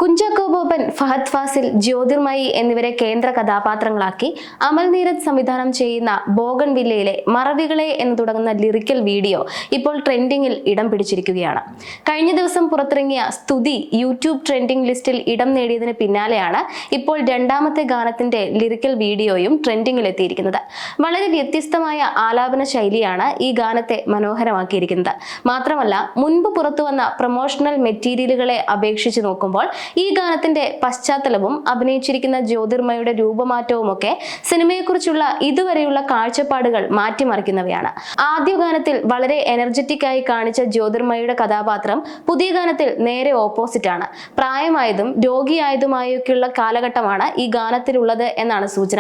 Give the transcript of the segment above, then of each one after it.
കുഞ്ചാക്കോ ബോബൻ, ഫഹദ് ഫാസിൽ, ജ്യോതിർമയി എന്നിവരെ കേന്ദ്ര കഥാപാത്രങ്ങളാക്കി അമൽ നീരദ് സംവിധാനം ചെയ്യുന്ന ബോഗൺവില്ലയിലെ മറവികളെ എന്ന് തുടങ്ങുന്ന ലിറിക്കൽ വീഡിയോ ഇപ്പോൾ ട്രെൻഡിങ്ങിൽ ഇടം പിടിച്ചിരിക്കുകയാണ്. കഴിഞ്ഞ ദിവസം പുറത്തിറങ്ങിയ സ്തുതി യൂട്യൂബ് ട്രെൻഡിംഗ് ലിസ്റ്റിൽ ഇടം നേടിയതിന് പിന്നാലെയാണ് ഇപ്പോൾ രണ്ടാമത്തെ ഗാനത്തിന്റെ ലിറിക്കൽ വീഡിയോയും ട്രെൻഡിങ്ങിൽ എത്തിയിരിക്കുന്നത്. വളരെ വ്യത്യസ്തമായ ആലാപന ശൈലിയാണ് ഈ ഗാനത്തെ മനോഹരമാക്കിയിരിക്കുന്നത്. മാത്രമല്ല, മുൻപ് പുറത്തുവന്ന പ്രൊമോഷണൽ മെറ്റീരിയലുകളെ അപേക്ഷിച്ച് നോക്കുമ്പോൾ ഈ ഗാനത്തിന്റെ പശ്ചാത്തലവും അഭിനയിച്ചിരിക്കുന്ന ജ്യോതിർമയുടെ രൂപമാറ്റവും ഒക്കെ സിനിമയെക്കുറിച്ചുള്ള ഇതുവരെയുള്ള കാഴ്ചപ്പാടുകൾ മാറ്റിമറിക്കുന്നവയാണ്. ആദ്യ ഗാനത്തിൽ വളരെ എനർജറ്റിക് ആയി കാണിച്ച ജ്യോതിർമയുടെ കഥാപാത്രം പുതിയ ഗാനത്തിൽ നേരെ ഓപ്പോസിറ്റ് ആണ്. പ്രായമായതും രോഗിയായതുമായൊക്കെയുള്ള കാലഘട്ടമാണ് ഈ ഗാനത്തിലുള്ളത് എന്നാണ് സൂചന.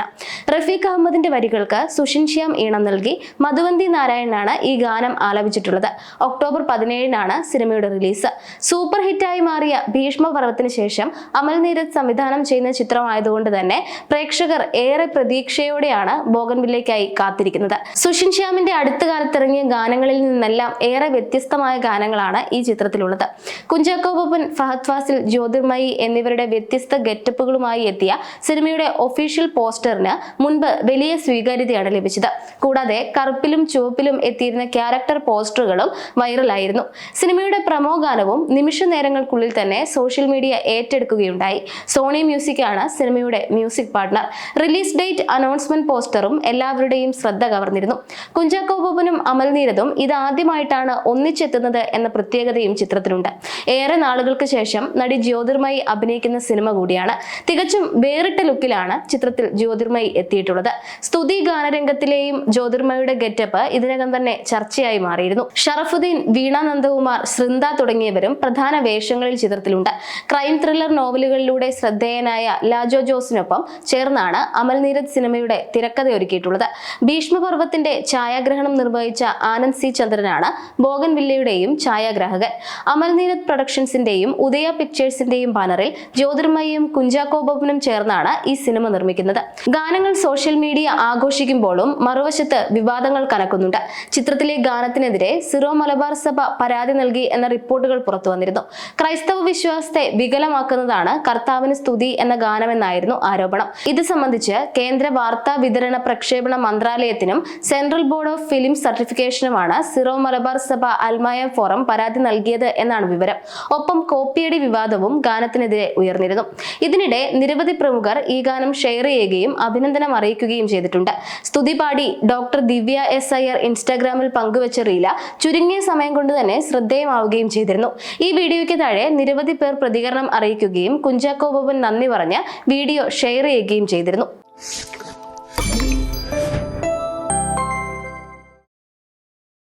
റഫീഖ് അഹമ്മദിന്റെ വരികൾക്ക് സുഷിൻ ശ്യാം ഈണം നൽകി മധുവന്തി നാരായണനാണ് ഈ ഗാനം ആലപിച്ചിട്ടുള്ളത്. ഒക്ടോബർ 17-നാണ് സിനിമയുടെ റിലീസ്. സൂപ്പർ ഹിറ്റായി മാറിയ ഭീഷ്മപർവത്തിന് ശേഷം അമൽ നീരദ് സംവിധാനം ചെയ്യുന്ന ചിത്രമായതുകൊണ്ട് തന്നെ പ്രേക്ഷകർ ഏറെ പ്രതീക്ഷയോടെയാണ് ബോഗൺവില്ലയ്ക്കായി കാത്തിരിക്കുന്നത്. സുഷിൻ ശ്യാമിന്റെ അടുത്ത കാലത്തിറങ്ങിയ ഗാനങ്ങളിൽ നിന്നെല്ലാം ഏറെ വ്യത്യസ്തമായ ഗാനങ്ങളാണ് ഈ ചിത്രത്തിലുള്ളത്. കുഞ്ചാക്കോ ബോബൻ, ഫഹദ് ഫാസിൽ, ജ്യോതിർമയി എന്നിവരുടെ വ്യത്യസ്ത ഗെറ്റപ്പുകളുമായി എത്തിയ സിനിമയുടെ ഒഫീഷ്യൽ പോസ്റ്ററിന് മുൻപ് വലിയ സ്വീകാര്യതയാണ് ലഭിച്ചത്. കൂടാതെ കറുപ്പിലും ചുവപ്പിലും എത്തിയിരുന്ന ക്യാരക്ടർ പോസ്റ്ററുകളും വൈറലായിരുന്നു. സിനിമയുടെ പ്രമോ ഗാനവും നിമിഷ നേരങ്ങൾക്കുള്ളിൽ തന്നെ സോഷ്യൽ മീഡിയ ഏറ്റെടുക്കുകയുണ്ടായി. സോണി മ്യൂസിക് ആണ് സിനിമയുടെ music partner. Release date announcement പോസ്റ്ററും എല്ലാവരുടെയും ശ്രദ്ധ കവർന്നിരുന്നു. കുഞ്ചാക്കോ ബോബനും അമൽ നീരദും ഇതാദ്യമായിട്ടാണ് ഒന്നിച്ചെത്തുന്നത് എന്ന പ്രത്യേകതയും ചിത്രത്തിലുണ്ട്. ഏറെ നാളുകൾക്ക് ശേഷം നടി ജ്യോതിർമയി അഭിനയിക്കുന്ന സിനിമ കൂടിയാണ്. തികച്ചും വേറിട്ട ലുക്കിലാണ് ചിത്രത്തിൽ ജ്യോതിർമയി എത്തിയിട്ടുള്ളത്. സ്തുതി ഗാനരംഗത്തിലെയും ജ്യോതിർമയുടെ ഗെറ്റപ്പ് ഇതിനകം തന്നെ ചർച്ചയായി മാറിയിരുന്നു. ഷറഫുദ്ദീൻ, വീണ നന്ദകുമാർ, സൃന്ദ തുടങ്ങിയവരും പ്രധാന വേഷങ്ങളിൽ ചിത്രത്തിലുണ്ട്. ക്രൈം ത്രില്ലർ നോവലുകളിലൂടെ ശ്രദ്ധേയനായ ലാജോ ജോസിനൊപ്പം ചേർന്നാണ് അമൽ നീരദ് സിനിമയുടെ തിരക്കഥ ഒരുക്കിയിട്ടുള്ളത്. ഭീഷ്മപർവത്തിന്റെ ഛായാഗ്രഹണം നിർവഹിച്ച ആനന്ദ് സി ചന്ദ്രനാണ് ബോഗൺവില്ലയുടെയും ഛായാഗ്രാഹകൻ. അമൽ നീരദ് പ്രൊഡക്ഷൻസിന്റെയും ഉദയ പിക്ചേഴ്സിന്റെയും ബാനറിൽ ജ്യോതിർമയിയും കുഞ്ചാക്കോ ബോബനും ചേർന്നാണ് ഈ സിനിമ നിർമ്മിക്കുന്നത്. ഗാനങ്ങൾ സോഷ്യൽ മീഡിയ ആഘോഷിക്കുമ്പോഴും മറുവശത്ത് വിവാദങ്ങൾ കനക്കുന്നുണ്ട്. ചിത്രത്തിലെ ഗാനത്തിനെതിരെ സിറോ മലബാർ സഭ പരാതി നൽകി എന്ന റിപ്പോർട്ടുകൾ പുറത്തു വന്നിരുന്നു. ക്രൈസ്തവ വിശ്വാസത്തെ വികലമാക്കുന്നതാണ് കർത്താവിന് സ്തുതി എന്ന ഗാനമെന്നായിരുന്നു ആരോപണം. ഇത് സംബന്ധിച്ച് കേന്ദ്ര വാർത്താ വിതരണ പ്രക്ഷേപണ മന്ത്രാലയത്തിനും സെൻട്രൽ ബോർഡ് ഓഫ് ഫിലിം സർട്ടിഫിക്കേഷനുമാണ് സിറോ മലബാർ സഭ അൽമായ ഫോറം പരാതി നൽകിയത് എന്നാണ് വിവരം. ഒപ്പം കോപ്പിയടി വിവാദവും ഗാനത്തിനെതിരെ ഉയർന്നിരുന്നു. ഇതിനിടെ നിരവധി പ്രമുഖർ ഈ ഗാനം ഷെയർ ചെയ്യുകയും അഭിനന്ദനം അറിയിക്കുകയും ചെയ്തിട്ടുണ്ട്. സ്തുതി പാടി ഡോക്ടർ ദിവ്യ എസ് അയ്യർ ഇൻസ്റ്റാഗ്രാമിൽ പങ്കുവച്ച റീല ചുരുങ്ങിയ സമയം കൊണ്ട് തന്നെ ശ്രദ്ധേയമാവുകയും ചെയ്തിരുന്നു. ഈ വീഡിയോയ്ക്ക് താഴെ നിരവധി പേർ പ്രതികരണം അറിയിക്കുകയും കുഞ്ചാക്കോ ബോബൻ നന്ദി പറഞ്ഞ് വീഡിയോ ഷെയർ ചെയ്യുകയും ചെയ്തിരുന്നു.